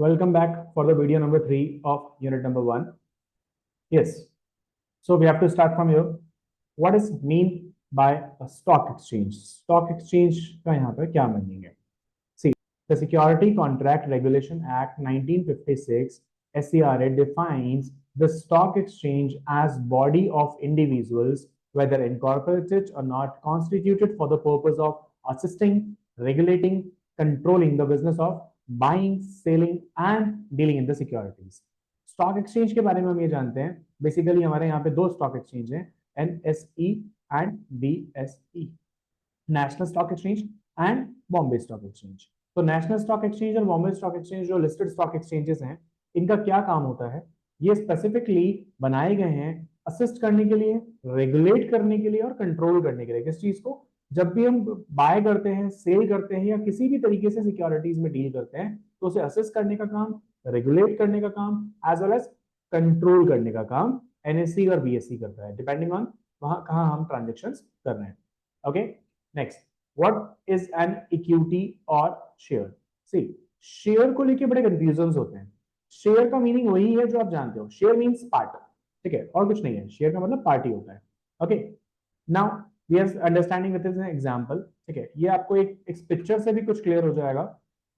Welcome back for the video number 3 of unit number 1. Yes, so we have to start from here. What is mean by a stock exchange? Stock exchange का यहाँ पे क्या meaning है? See, the Security Contract Regulation Act 1956 (SCRA) defines the stock exchange as body of individuals, whether incorporated or not, constituted for the purpose of assisting, regulating, controlling the business of buying, selling and dealing in the securities. Stock exchange के बारे में हम ये जानते हैं, basically हमारे यहाँ पे दो स्टॉक एक्सचेंज हैं, NSE and BSE, national stock exchange and Bombay stock exchange. तो नेशनल स्टॉक एक्सचेंज और बॉम्बे स्टॉक एक्सचेंज जो लिस्टेड स्टॉक एक्सचेंजेस हैं, इनका क्या काम होता है? ये स्पेसिफिकली बनाए गए हैं असिस्ट करने के लिए, रेगुलेट करने के लिए और कंट्रोल करने के लिए. किस चीज को? जब भी हम बाय करते हैं, सेल करते हैं या किसी भी तरीके से सिक्योरिटीज में डील करते हैं, तो उसे असिस्ट करने का काम, रेगुलेट करने का काम एज वेल एज कंट्रोल करने का काम NSE और BSE करता है, डिपेंडिंग ऑन वहां कहां हम ट्रांजेक्शंस कर रहे हैं. Okay, next, what is an equity और शेयर? सी, शेयर को लेके बड़े कंफ्यूजन होते हैं. शेयर का मीनिंग वही है जो आप जानते हो, शेयर मीन्स पार्ट, ठीक है, और कुछ नहीं है. शेयर का मतलब पार्टी होता है. Okay, now we are understanding with an example. ठीक है, ये आपको एक पिक्चर से भी कुछ क्लियर हो जाएगा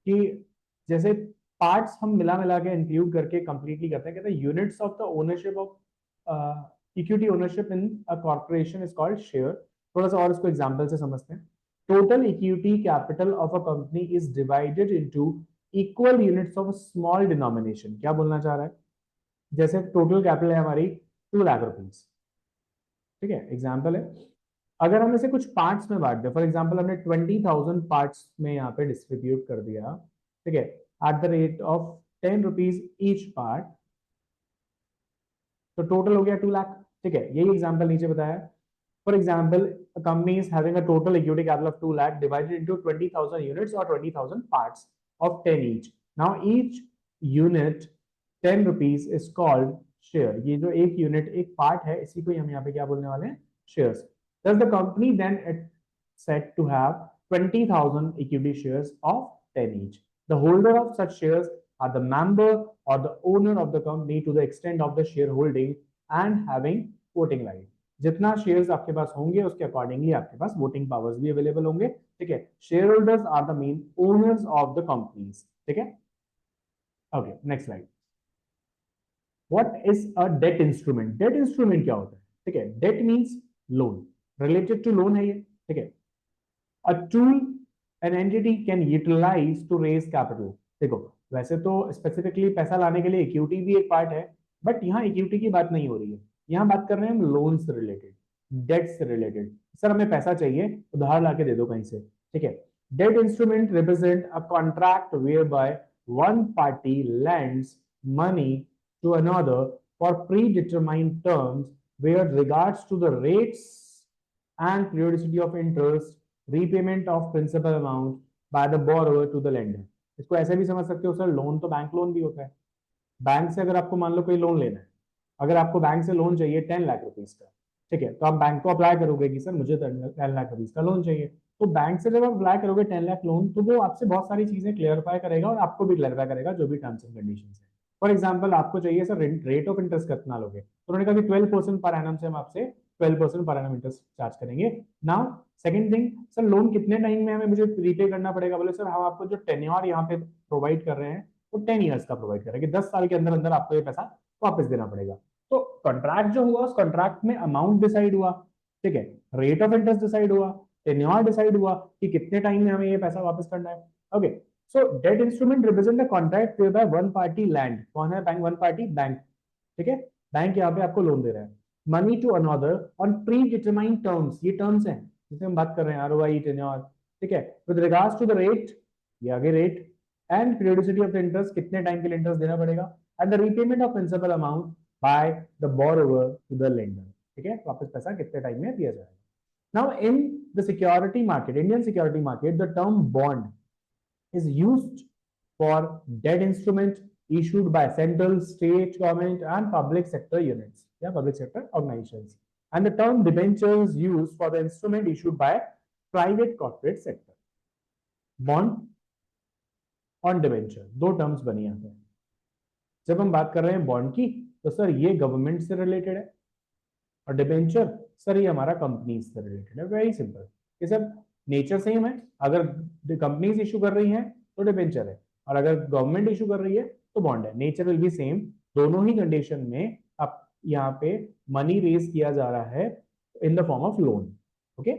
कि जैसे पार्ट्स हम मिला मिला के इंक्लूड करके कंप्लीटली करते हैं. कहते हैं units of the ownership of equity ownership in a corporation is called share. थोड़ा सा और इसको एग्जांपल से समझते हैं. Total equity capital of a company is divided into equal units of small denomination. क्या बोलना चाह रहा है? जैसे टोटल कैपिटल है हमारी 2 लाख रुपीज, ठीक है, एग्जांपल है. अगर हम इसे कुछ पार्ट्स में बांट दें, फॉर एग्जांपल हमने 20,000 पार्ट्स में यहाँ पे डिस्ट्रीब्यूट कर दिया, ठीक है, at the rate of 10 rupees each part, तो टोटल हो गया 2 लाख. ठीक है, यही एग्जांपल नीचे बताया. For example, a company is having a total equity capital of 2 lakh divided into 20,000 units or 20,000 parts of 10 each. Now each unit 10 rupees is called share. ये जो एक यूनिट, एक पार्ट है, इसी को हम यहाँ पे क्या बोलने वाले हैं? Shares. Thus the company then said to have 20,000 equity shares of 10 each. The holder of such shares are the member or the owner of the company to the extent of the shareholding and having voting right. जितना shares आपके पास होंगे उसके accordingly आपके पास voting powers भी available होंगे. ठीक है, share holders are the main owners of the companies. ठीक है, okay, next slide. What is a debt instrument? Debt instrument क्या होता है? ठीक है, debt means loan, related to loan है ये. ठीक है, a tool an entity can utilize to raise capital. देखो, वैसे तो स्पेसिफिकली पैसा लाने के लिए इक्विटी भी एक पार्ट है, बट यहाँ इक्विटी की बात नहीं हो रही है. यहाँ बात कर रहे हैं हम लोन से रिलेटेड, डेट से रिलेटेड. सर हमें पैसा चाहिए, उधार लाके दे दो कहीं से. ठीक है, debt instrument represent a contract whereby one party lends money to another for predetermined terms where regards to the rates and periodicity of interest, repayment of principal amount by the borrower to the lender. इसको ऐसे भी समझ सकते हो sir, loan तो bank loan भी होता है. बैंक से अगर आपको मान लो कोई लोन लेना है, अगर आपको बैंक से लोन चाहिए 10 लाख रुपीज का, ठीक है, तो आप बैंक को अप्लाई करोगे कि सर मुझे 10 लाख रुपीज का लोन चाहिए. तो बैंक से जब आप अप्लाई करोगे 10 लाख लोन, तो वो आपसे बहुत सारी चीजें क्लियरफाई करेगा और आपको भी क्लियरफाई करेगा जो भी टर्म्स एंड कंडीशन है. फॉर एग्जाम्पल, आपको चाहिए सर रेट ऑफ इंटरेस्ट कितना लोगे, तो उन्होंने कहा कि 12% पर एनम से हम आपसे 12% पर एनम इंटरेस्ट चार्ज करेंगे. Now second thing, sir loan कितने टाइम में हमें मुझे रीपे करना पड़ेगा? बोले सर हम आपको जो टेन्योर यहाँ पे प्रोवाइड कर रहे हैं वो 10 ईयर्स का प्रोवाइड करेंगे, 10 साल के अंदर अंदर आपको ये पैसा वापस देना पड़ेगा. तो कॉन्ट्रैक्ट जो हुआ, उस कॉन्ट्रैक्ट में अमाउंट डिसाइड हुआ, ठीक है, रेट ऑफ इंटरेस्ट डिसाइड हुआ, टेन्योर डिसाइड हुआ कि कितने टाइम में हमें ये पैसा वापस करना है. Okay, so debt instrument represent a contract whereby one party lend. कौन है बैंक? One party bank. ठीक है, बैंक यहाँ पे आपको लोन दे रहा है. Money to another on predetermined terms. ये टर्म्स हैं जिसे हम बात कर रहे हैं, ROI, टेन्योर. ठीक है, with regards to the rate, ये आगे rate, and periodicity of the interest, कितने टाइम के लिए इंटरेस्ट देना पड़ेगा, and the repayment of principal amount by the borrower to the lender. ठीक है, वापस पैसा कितने टाइम में दिया जाएगा. Now in the security market, Indian security market, the term bond is used for debt instrument issued by central, state government and public sector units, public sector organizations, and the term debentures used for the instrument issued by private corporate sector. Bond on debenture, दो terms बनी यहाँ पे। जब हम बात कर रहे हैं बॉन्ड की तो सर ये गवर्नमेंट से रिलेटेड है, और डिबेंचर सर ये हमारा कंपनी से रिलेटेड है। वेरी सिंपल, ये सब नेचर सेम है। अगर कंपनीज इशू कर रही हैं तो डिबेंचर है, और अगर गवर्नमेंट इशू कर रही है तो बॉन्ड है। नेचर विल बी सेम, दोनों ही कंडीशन में अब यहाँ पे मनी रेज किया जा रहा है in the form of loan. Okay,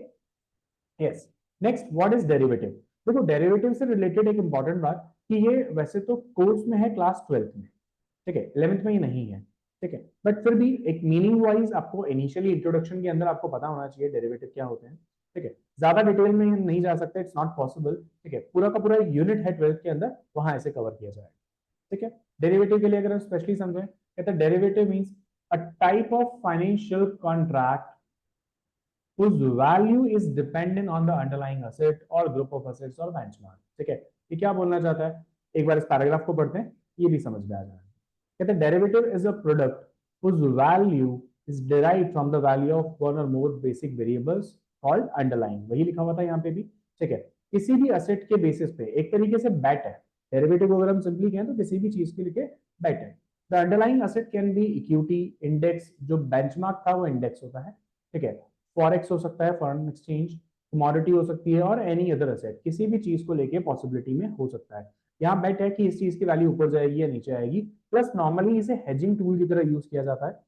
yes. Next, what is derivative? देखो डेरिवेटिव से रिलेटेड एक इंपॉर्टेंट बात कि ये वैसे तो कोर्स में है क्लास 12th में, ठीक है, 11th में ये नहीं है, ठीक है, बट फिर भी एक मीनिंग वाइज आपको इनिशियली इंट्रोडक्शन के अंदर आपको पता होना चाहिए डेरिवेटिव क्या होते हैं, ठीक है। ज्यादा डिटेल में नहीं जा सकते, इट्स नॉट पॉसिबल, ठीक है। पूरा का पूरा यूनिट है 12th के अंदर, वहां ऐसे कवर किया जाएगा, ठीक है। डेरिवेटिव के लिए अगर हम स्पेशली समझें, कहते हैं derivative means a type of financial contract whose value is dependent on the underlying asset or group of assets or benchmark, ठीक है। ये क्या बोलना चाहता है, एक बार इस पैराग्राफ को पढ़ते हैं, ये भी समझ में आ जाएगा। कहते हैं derivative is a product whose value is derived from the value of one or more basic variables called underlying, वही लिखा हुआ था यहाँ पे भी, ठीक है। किसी भी असेट के बेसिस पे एक तरीके से बेट है डेरिवेटिव, अगर हम सिंपली कहें तो किसी भी चीज के लिए बेट है। The underlying asset can be equity, index, जो बेंचमार्क था वो इंडेक्स होता है, ठीक है। फॉरेक्स हो सकता है, फॉरेन एक्सचेंज, कमोडिटी हो सकती है, और एनी अदर असेट, किसी भी चीज को लेके पॉसिबिलिटी में हो सकता है। यहाँ बेट है कि इस चीज की वैल्यू ऊपर जाएगी या नीचे आएगी। प्लस नॉर्मली इसे हेजिंग टूल की तरह यूज किया जाता है।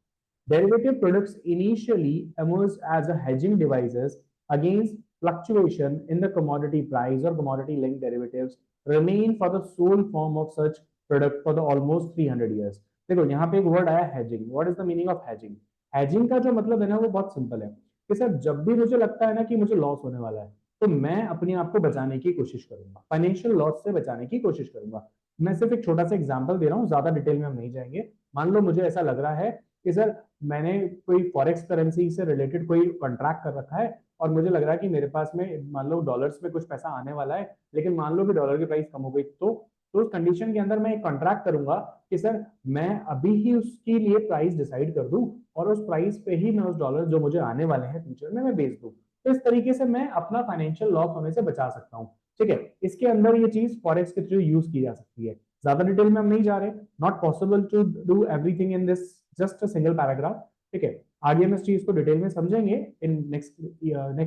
Derivative products initially emerged as a hedging devices against fluctuation in the commodity price, or commodity linked derivatives remain for the sole form of such product for the almost 300 years। देखो यहाँ पे एक word आया hedging। What is the meaning of hedging? hedging का जो मतलब है ना वो बहुत सिंपल है कि सर जब भी मुझे लगता है ना कि मुझे लॉस होने वाला है तो मैं अपने आप को बचाने की कोशिश करूंगा, फाइनेंशियल लॉस से बचाने की कोशिश करूंगा। मैं सिर्फ एक छोटा सा एग्जांपल दे रहा हूँ, ज्यादा डिटेल में हम नहीं जाएंगे। मान लो मुझे ऐसा लग रहा है कि सर मैंने कोई फॉरेक्स करेंसी से रिलेटेड कोई कॉन्ट्रैक्ट कर रखा है, और मुझे लग रहा है कि मेरे पास में मान लो डॉलर्स में कुछ पैसा आने वाला है, लेकिन मान लो कि डॉलर की प्राइस कम हो गई, तो उस कंडीशन के अंदर मैं एक कॉन्ट्रैक्ट करूंगा कि सर मैं अभी ही उसके लिए प्राइस डिसाइड कर दूं, और उस प्राइस पे ही मैं उस डॉलर जो मुझे आने वाले हैं फ्यूचर में मैं बेच दूं। तो इस तरीके से मैं अपना फाइनेंशियल लॉस होने से बचा सकता हूँ, ठीक है। इसके अंदर ये चीज फॉरेक्स के थ्रू यूज की जा सकती है। ज्यादा डिटेल में हम नहीं जा रहे, not possible to do everything in this just a single paragraph, ठीक है। आगे हम इस चीज को डिटेल में समझेंगे in next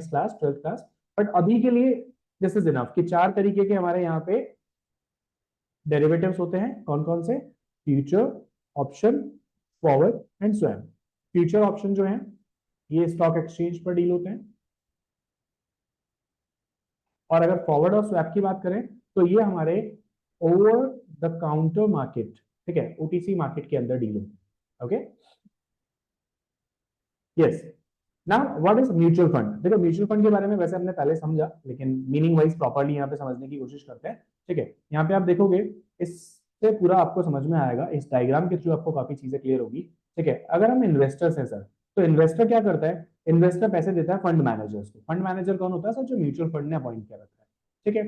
class, 12th class. But अभी के लिए दिस इज इनफ कि चार तरीके के हमारे यहाँ पे डेरिवेटिव्स होते हैं। कौन कौन से? Future, option, forward and swap. Future option जो है ये स्टॉक एक्सचेंज पर डील होते हैं, और अगर फॉरवर्ड और स्वैप की बात करें तो ये हमारे ओवर द काउंटर मार्केट, ठीक है, ओटीसी मार्केट के अंदर डील होते हैं। Okay, yes. Now what is mutual fund? देखो म्यूचुअल फंड के बारे में वैसे हमने पहले समझा, लेकिन मीनिंग वाइज प्रॉपर्ली यहाँ पे समझने की कोशिश करते हैं, ठीक है। यहाँ पे आप देखोगे इससे पूरा आपको समझ में आएगा, इस डायग्राम के थ्रू आपको काफी चीजें क्लियर होगी, ठीक है। अगर हम इन्वेस्टर्स हैं सर, तो इन्वेस्टर क्या करता है? इन्वेस्टर पैसे देता है फंड मैनेजर्स को। फंड मैनेजर कौन होता है सर? जो म्यूचुअल फंड ने अपॉइंट किया रखा है, ठीक है।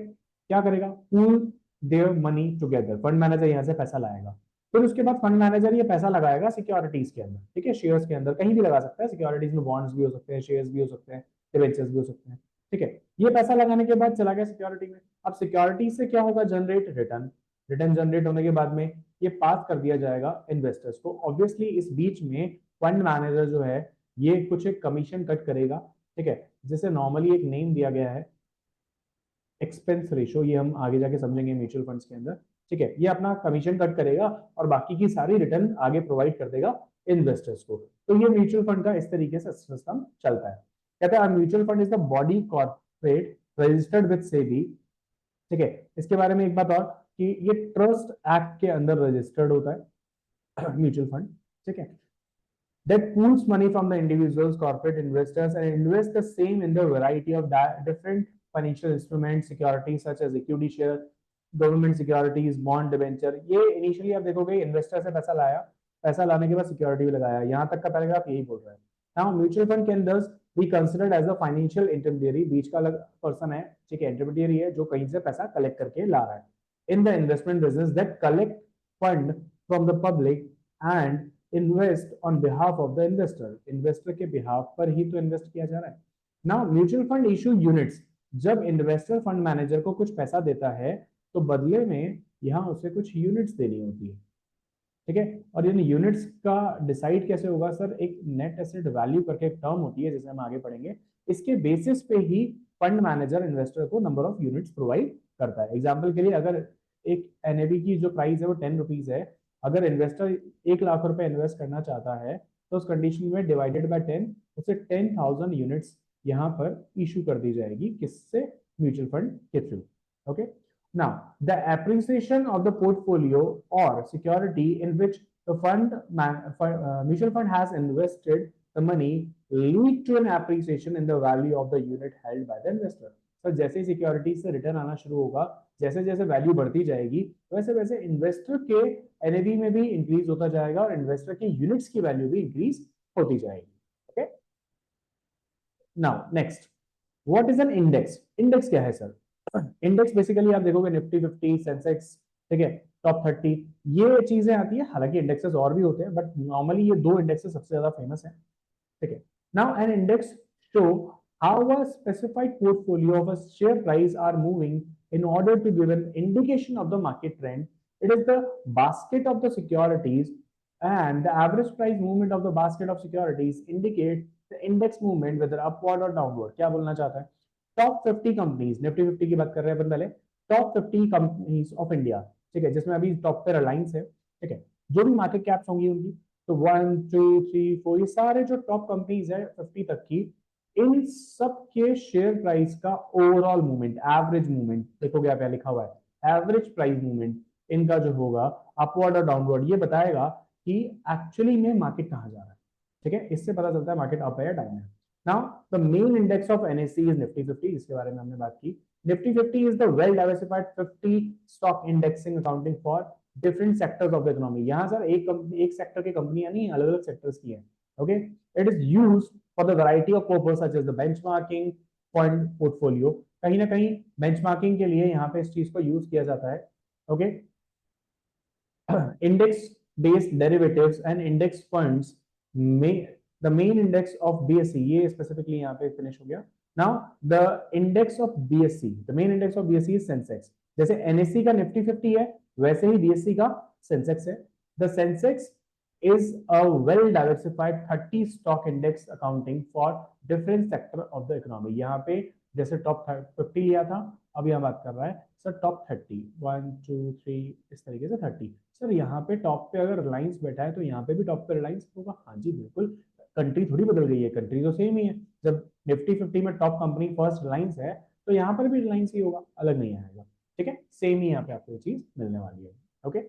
क्या करेगा? Pool their money together, fund manager यहाँ से पैसा लाएगा, फिर उसके बाद फंड मैनेजर ये पैसा लगाएगा सिक्योरिटीज के अंदर, ठीक है, शेयर्स के अंदर, कहीं भी लगा सकता है। सिक्योरिटीज में बॉन्ड्स भी हो सकते हैं, शेयर्स भी हो सकते हैं, डिबेंचर्स भी हो सकते हैं, ठीक है। ये पैसा लगाने के बाद चला गया सिक्योरिटी में। अब सिक्योरिटी से क्या होगा? Generate return. रिटर्न जनरेट होने के बाद में ये पास कर दिया जाएगा इन्वेस्टर्स को। ऑब्वियसली इस बीच में फंड मैनेजर जो है ये कुछ एक कमीशन कट करेगा, ठीक है, जिसे नॉर्मली एक नेम दिया गया है एक्सपेंस रेशो। ये हम आगे जाके समझेंगे म्यूचुअल फंड्स के अंदर, ठीक है। ये अपना कमीशन कट करेगा और बाकी की सारी रिटर्न आगे प्रोवाइड कर देगा इन्वेस्टर्स को। तो ये म्यूचुअल फंड का इस तरीके से सिस्टम चलता है। कहते हैं mutual fund is the body corporate registered with SEBI, ठीक है। इसके बारे में एक बात और कि ये ट्रस्ट एक्ट के अंदर रजिस्टर्ड होता है म्यूचुअल फंड, ठीक है, that pools money from the individuals, corporate investors, and invest the same in the variety of different financial instruments, securities such as equity share, government securities, bond, debenture. ये initially आप देखोगे investor से पैसा लाया, पैसा लाने के बाद सिक्योरिटी भी लगाया। यहाँ तक का पैराग्राफ यही बोल रहा है। Now mutual fund can thus be considered as a financial intermediary, बीच का अलग पर्सन है, ठीक है, इंटरमीडियरी है जो कहीं से पैसा कलेक्ट करके ला रहा है। In the investment business that collect fund from the public and invest on behalf of the investor, investor के बिहाफ पर ही तो इन्वेस्ट किया जा रहा है। Now mutual fund issue units, जब इन्वेस्टर फंड मैनेजर को कुछ पैसा देता है तो बदले में यहाँ उसे कुछ यूनिट्स देनी होती है, ठीक है। और इन यूनिट्स का डिसाइड कैसे होगा सर, एक नेट एसेट वैल्यू करके एक टर्म होती है जैसे हम आगे पढ़ेंगे, इसके बेसिस पे ही फंड मैनेजर इन्वेस्टर को नंबर ऑफ यूनिट्स प्रोवाइड करता है। एग्जाम्पल के लिए अगर एक एनएबी की जो प्राइस है वो 10 रुपीज है, अगर इन्वेस्टर 1 लाख रुपए इन्वेस्ट करना चाहता है तो उस कंडीशन में डिवाइडेड बाय 10 उसे 10,000 यूनिट्स यहाँ पर इशू कर दी जाएगी, किससे, म्यूचुअल फंड के through. Okay, now the appreciation of the portfolio or security in which the mutual fund has invested the money lead to an appreciation in the value of the unit held by the investor। तो जैसे ही security से return आना शुरू होगा, जैसे जैसे value बढ़ती जाएगी, वैसे वैसे इन्वेस्टर के एनएवी में भी इंक्रीज होता जाएगा और इन्वेस्टर के यूनिट्स की वैल्यू भी इंक्रीज होती जाएगी। Okay, now next, what is an index? Index क्या है सर? इंडेक्स बेसिकली आप देखोगे निफ्टी 50, सेंसेक्स, ठीक है, टॉप 30, ये चीजें आती है। हालांकि इंडेक्सेस और भी होते हैं बट नॉर्मली ये दो इंडेक्सेस सबसे ज्यादा फेमस है, ठीक है। Now an index show how a specified portfolio of a share price are moving in order to give an indication of the market trend. It is the basket of the securities and the average price movement of the basket of securities indicate the index movement whether upward or downward। क्या बोलना चाहता है, top 50 companies, Nifty 50 की बात कर रहे हैं अपन पहले, टॉप 50 कंपनीज ऑफ इंडिया, ठीक है, जिसमें अभी टॉप पे रिलायंस है, ठीक है, जो भी मार्केट कैप्स होंगी उनकी, तो 1 2 3 4 ये सारे जो टॉप कंपनीज है 50 तक की, इन सब के शेयर प्राइस का ओवरऑल मूवमेंट, एवरेज मूवमेंट देखोगे आप, लिखा हुआ है एवरेज प्राइस मूवमेंट, इनका जो होगा अपवर्ड और डाउनवर्ड, ये बताएगा कि एक्चुअली में मार्केट कहां जा रहा है, ठीक है। इससे पता चलता है मार्केट अप है या डाउन है। Now, the main index of NSE is Nifty 50, इसके बारे में हमने बात की। Nifty 50 is the well diversified 50 stock indexing accounting for different sectors of the economy। यहाँ सर एक सेक्टर की कंपनियां नहीं, अलग अलग सेक्टर्स की हैं। Okay, it is used for the variety of purpose such as the benchmarking fund portfolio. कहीं ना कहीं बेंचमार्किंग के लिए यहाँ पे इस चीज को यूज किया जाता है। Okay, index based derivatives and index funds में the main index of BSE, ये specifically यहाँ पे finish हो गया। Now the index of BSE, the main index of BSE is Sensex। जैसे NSE का Nifty 50 है, वैसे ही BSE का Sensex है। The Sensex is a well diversified 30 stock index accounting for different sector of the economy। यहाँ पे जैसे top 50 लिया था, अब यहाँ बात कर रहा है सर टॉप 30, 1 2 3 इस तरीके से 30। सर यहाँ पे टॉप पे अगर रिलायंस बैठा है तो यहाँ पे भी टॉप पे रिलायंस होगा? हाँ जी बिल्कुल, कंट्री थोड़ी बदल गई है, कंट्री तो सेम ही है। जब निफ्टी 50 में टॉप कंपनी फर्स्ट रिलायंस है तो यहाँ पर भी रिलायंस ही होगा, अलग नहीं आएगा, ठीक है, सेम ही यहाँ पे आपको चीज मिलने वाली है। Okay,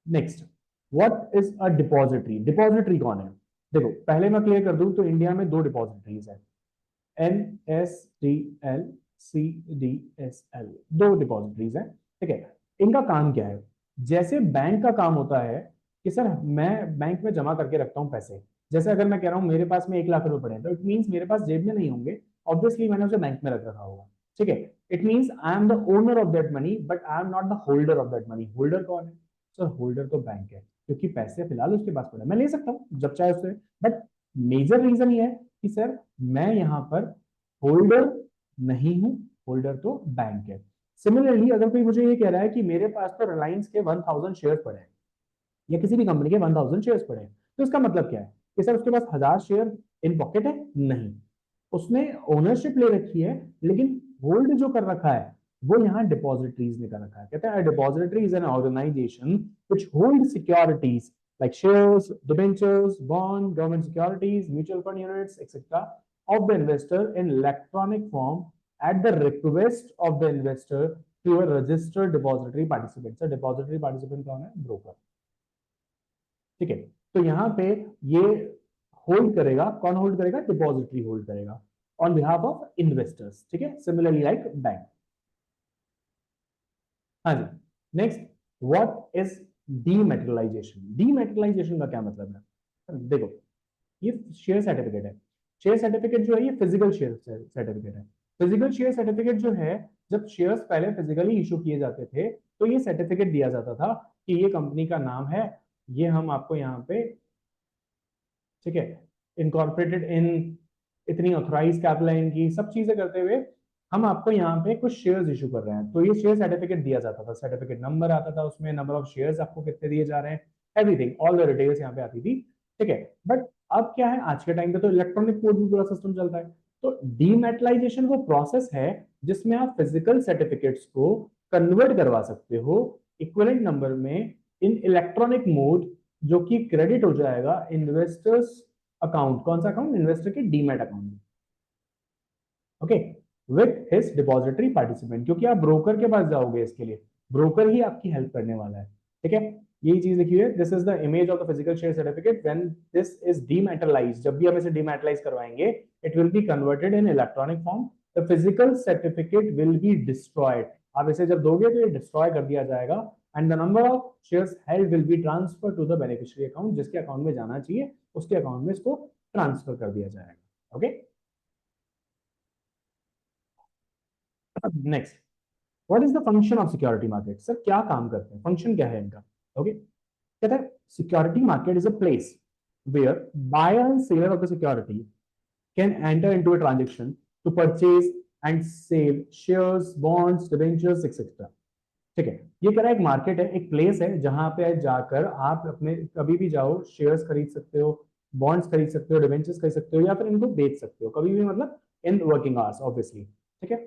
next, what is a depository? Depository कौन है? देखो पहले मैं क्लियर कर दूं तो इंडिया में दो डिपॉजिटरीज है, NSDL, CDSL, दो डिपॉजिटरीज है, ठीक है। इनका काम क्या है? जैसे बैंक का काम होता है कि सर मैं बैंक में जमा करके रखता हूं पैसे, जैसे अगर मैं कह रहा हूं मेरे पास में 1 लाख रुपए पड़े हैं तो इट मींस मेरे पास जेब में नहीं होंगे, ऑब्वियसली मैंने उसे बैंक में रख रखा होगा, ठीक है। It means I am the owner of that money but I am not the holder of that money. Holder कौन है सर? होल्डर तो बैंक है, क्योंकि पैसे फिलहाल उसके पास पड़े, मैं ले सकता हूँ जब चाहे उससे, बट मेजर रीजन ये है कि सर मैं यहाँ पर होल्डर नहीं हूं, होल्डर तो बैंक है। सिमिलरली अगर कोई मुझे ये कह रहा है कि मेरे पास तो रिलायंस के 1000 शेयर पड़े हैं या किसी भी कंपनी के 1000 शेयर्स पड़े हैं, तो इसका मतलब क्या है कि सर उसके पास 1000 शेयर इन पॉकेट है? नहीं, उसने ओनरशिप ले रखी है लेकिन होल्ड जो कर रखा है वो यहाँ डिपॉजिटरीज ने कर रखा है। कहते हैं depository is an organisation which hold securities like shares, debentures, bond, government securities, mutual fund units, etc. of the investor in electronic form at the request of the investor to a registered depository participant। So depository participant कौन है? Broker, ठीक है। तो यहाँ पे ये hold करेगा, कौन होल्ड करेगा? डिपॉजिटरी होल्ड करेगा ऑन बिहाफ ऑफ इन्वेस्टर्स, ठीक है, सिमिलरली लाइक बैंक। हाँ जी, next, what is dematerialization? Dematerialization का क्या मतलब है? देखो ये शेयर सर्टिफिकेट है, शेयर सर्टिफिकेट जो है ये फिजिकल शेयर सर्टिफिकेट है। फिजिकल शेयर सर्टिफिकेट जो है, जब शेयर्स पहले फिजिकली इशू किए जाते थे तो ये सर्टिफिकेट दिया जाता था कि ये कंपनी का नाम है, ये हम आपको यहाँ पे, ठीक है, इनकॉर्पोरेटेड इन, इतनी ऑथराइज कैपिटल है इनकी, सब चीजें करते हुए हम आपको यहाँ पे कुछ शेयर्स इशू कर रहे हैं, तो ये शेयर सर्टिफिकेट दिया जाता था, सर्टिफिकेट नंबर आता था उसमें, नंबर ऑफ शेयर्स आपको कितने दिए जा रहे हैं, एवरीथिंग, ऑल द डिटेल्स यहाँ पे आती थी, ठीक है। बट अब क्या है, आज के टाइम पे तो इलेक्ट्रॉनिक कोड भी पूरा सिस्टम चलता है। तो डीमेटलाइजेशन वो प्रोसेस है जिसमें आप फिजिकल सर्टिफिकेट्स को कन्वर्ट करवा सकते हो इक्विवेलेंट नंबर में इन इलेक्ट्रॉनिक मोड, जो कि क्रेडिट हो जाएगा इन्वेस्टर्स अकाउंट, कौन सा अकाउंट, इन्वेस्टर के डीमेट अकाउंट में, okay, with his depository participant, क्योंकि आप ब्रोकर के पास जाओगे इसके लिए, ब्रोकर ही आपकी हेल्प करने वाला है, ठीक है। यही चीज लिखी है, this is the image of the physical share certificate when this is dematerialized, जब भी हम इसे डीमेटलाइज करवाएंगे it will be converted in electronic form, the physical certificate will be destroyed, आप इसे जब दोगे तो ये डिस्ट्रॉय कर दिया जाएगा, and the number of shares held will be transfer to the beneficiary account, जिसके अकाउंट में जाना चाहिए उसके अकाउंट में इसको ट्रांसफर कर दिया जाएगा, okay. Next, what is the function of security market, sir क्या काम करते हैं, फंक्शन क्या है इनका, ओके। कहता है security market is a place where buyer and seller of the security can enter into a transaction to purchase and sell shares, bonds, debentures etcetera, ठीक है। ये कह रहा है एक मार्केट है, एक प्लेस है जहां पे जाकर आप अपने कभी भी जाओ शेयर्स खरीद सकते हो, बॉन्ड्स खरीद सकते हो, डिबेंचर्स खरीद सकते हो, या फिर इनको बेच सकते हो कभी भी, मतलब इन वर्किंग आवर्स ऑब्वियसली, ठीक है।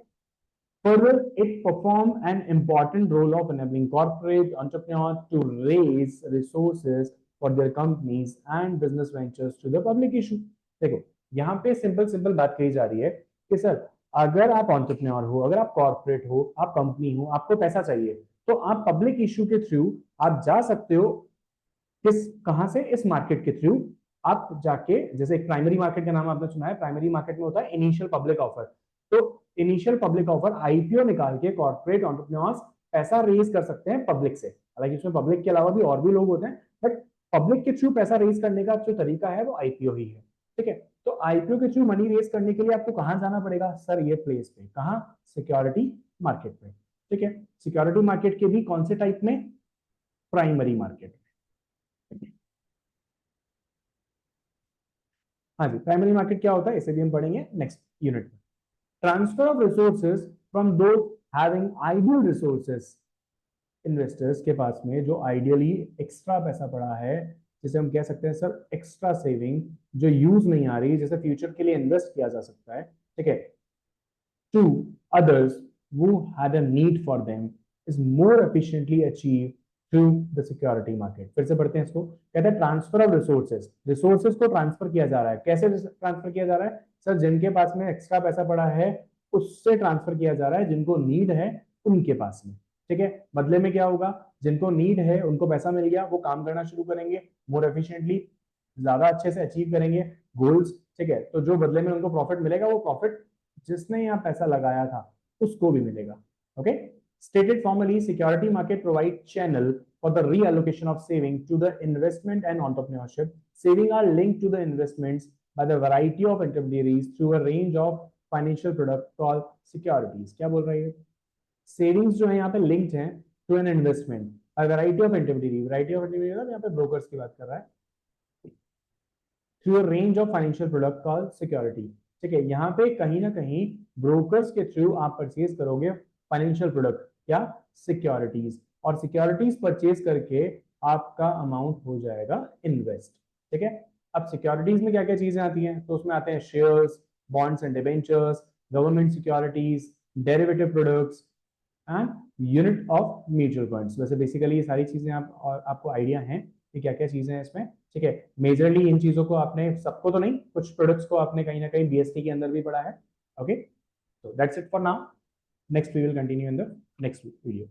Further, it performs an important role of enabling corporate entrepreneurs to raise resources for their companies and business ventures to the public issue. देखो यहाँ पे सिंपल सिंपल बात कही जा रही है कि सर अगर आप ऑन्टरप्रेन्योर हो, अगर आप कॉर्पोरेट हो, आप कंपनी हो, आपको पैसा चाहिए, तो आप पब्लिक इशू के थ्रू आप जा सकते हो, किस कहां से, इस मार्केट के थ्रू आप जाके, जैसे एक प्राइमरी मार्केट का नाम आपने सुना है, प्राइमरी मार्केट में होता है इनिशियल पब्लिक ऑफर, तो इनिशियल पब्लिक ऑफर आईपीओ निकाल के कॉर्पोरेट एंटरप्रेन्योर्स पैसा रेज कर सकते हैं पब्लिक से, हालांकि इसमें पब्लिक के अलावा भी और भी लोग होते हैं, बट पब्लिक के थ्रू पैसा रेज करने का जो तरीका है वो आईपीओ ही है, ठीक है। तो आईपीओ के थ्रू मनी रेज करने के लिए आपको कहां जाना पड़ेगा, सर ये प्लेस पे, कहां, सिक्योरिटी मार्केट पे, ठीक है। सिक्योरिटी मार्केट के भी कौन से टाइप में, प्राइमरी मार्केट, हाँ जी, प्राइमरी मार्केट क्या होता है इसे भी हम पढ़ेंगे नेक्स्ट यूनिट में। Transfer of resources from those having ideal resources, investors के पास में जो आइडियली एक्स्ट्रा पैसा पड़ा है, जिसे हम कह सकते हैं सर एक्स्ट्रा सेविंग, जो यूज नहीं आ रही, जैसे फ्यूचर के लिए इन्वेस्ट किया जा सकता है, ठीक है, to others who had a need for them is more efficiently achieved through the security market। फिर से पढ़ते हैं इसको, कहते हैं ट्रांसफर ऑफ रिसोर्सेज, रिसोर्सेज को ट्रांसफर किया जा रहा है, कैसे ट्रांसफर किया जा रहा है, सर जिनके पास में एक्स्ट्रा पैसा पड़ा है उससे ट्रांसफर किया जा रहा है, जिनको नीड है उनके पास में, ठीक है। बदले में क्या होगा, जिनको नीड है उनको पैसा मिल गया, वो काम करना शुरू करेंगे मोर एफिशिएंटली, ज्यादा अच्छे से अचीव करेंगे गोल्स, ठीक है। तो जो बदले में उनको प्रॉफिट मिलेगा, वो प्रॉफिट जिसने यहाँ पैसा लगाया था उसको भी मिलेगा, okay. Stated formally, security market provide channel for the reallocation of saving to the investment and entrepreneurship, saving are linked to the investments by the variety of intermediaries through a range of financial product called securities। क्या बोल रही है, savings जो है यहाँ पे linked हैं to an investment, a variety of intermediary, variety of intermediary यहाँ पे ब्रोकर्स की बात कर रहा है, through a range of financial product called security, ठीक है। यहाँ पे कहीं ना कहीं ब्रोकर्स के थ्रू आप परचेज करोगे फाइनेंशियल प्रोडक्ट, क्या, सिक्योरिटीज, और सिक्योरिटीज परचेज करके आपका अमाउंट हो जाएगा इन्वेस्ट, ठीक है। अब सिक्योरिटीज में क्या क्या चीजें आती हैं, तो उसमें आते हैं shares, bonds and debentures, government securities, derivative products and unit of mutual funds. वैसे बेसिकली ये सारी चीजें आप और आपको आइडिया है कि क्या क्या चीजें हैं इसमें, ठीक है। मेजरली इन चीजों को आपने, सबको तो नहीं, कुछ प्रोडक्ट्स को आपने कहीं ना कहीं बीएसटी के अंदर भी पढ़ा है, okay. So that's it for now. Next we will continue in the next video.